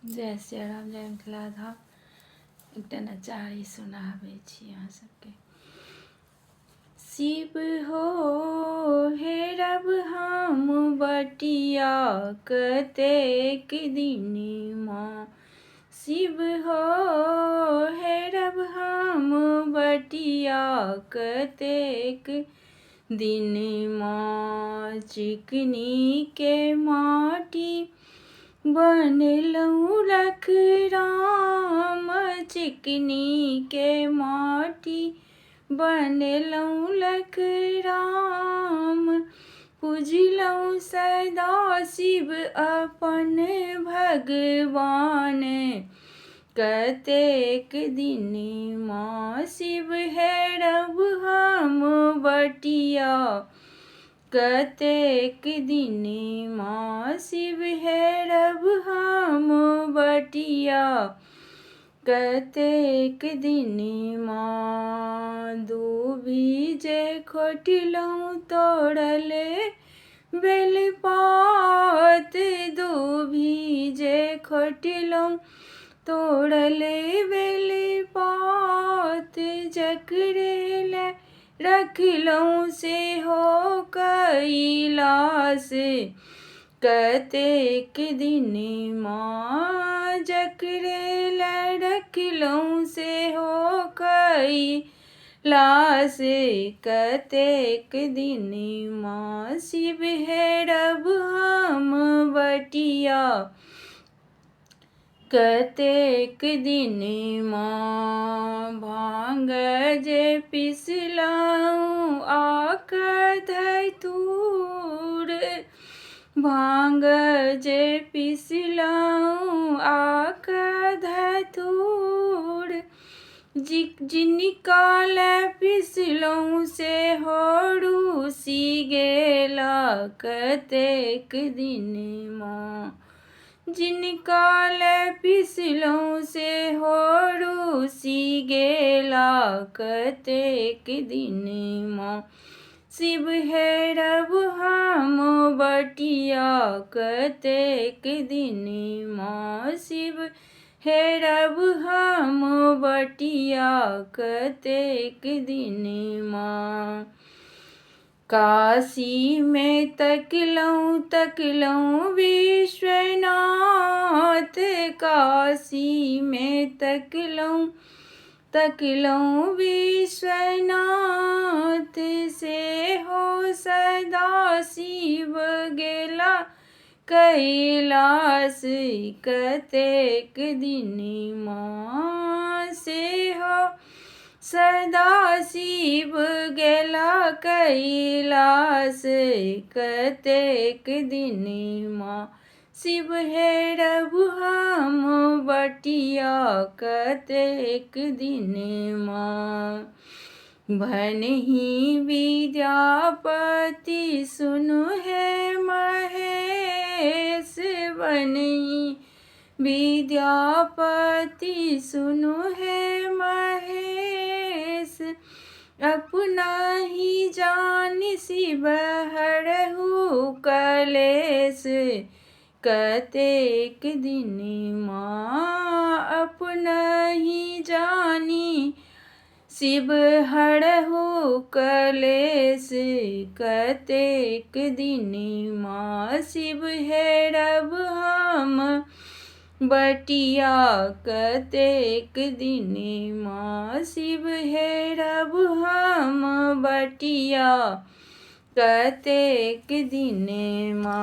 जय श्री राम, जय मिथिला धाम। एकटा नचारी सुनाबै छी अहाँ सबके। शिव हो हेरब हम बटिया कतेक दिनमा। शिव हो हेरब हम बटिया कतेक दिनमा। चिकनी के माटी बनेलहुँ रख राम। चिकनी के माटी बनेलहुँ लख राम। पूजलहुँ सदा शिव अपन भगवान कतेक दिनमा। शिव हेरब हम बटिया कतेक दिनमा। शिव हेरब हम बटिया कतेक दिनमा। दूभी जे खोटलहुँ तोड़ले बेलपात। दूभी जे खोटलहुँ तोड़ले बेलपात। जकरे ले रखलहुँ सेहो कैलाश कतेक दिनमा। जकरे ले रखलहुँ सेहो कैलाश कतेक दिनमा। शिव हेरब हम बटिया कतेक दिनमा। भांग जे पिसलहुँ आक धतूर। भांग जे पिसलहुँ आक धतूर। जिनका ले पिसलहुँ सेहो रूसी गेला कतेक दिनमा। जिनका ले पिसलहुँ सेहो रूसी गेला कतेक दिनमा। शिव हेरब हम बटिया कतेक दिनमा। शिव हेरब हम बटिया कतेक दिनमा। काशी में तकलहुँ तकलहुँ विश्वनाथ। काशी में तकलहुँ तकलहुँ विश्वनाथ। सेहो सदा शिव गेला कैलाश कतेक दिनमा। सेहो सदा शिव गेला कैलाश कतेक दिनमा। शिव हेरब हम बटिया कतेक दिनमा। भनहि विद्यापति सुनु हे महेश। भनहि विद्यापति सुनु हे महेश। अपना ही जान शिव हरहु कलेश कतेक दिनमा। अपना ही जानी शिव हरहु कलेश कतेक दिनमा। शिव हेरब हम बटिया कतेक दिनमा। शिव हेरब हम बटिया कतेक दिनमा।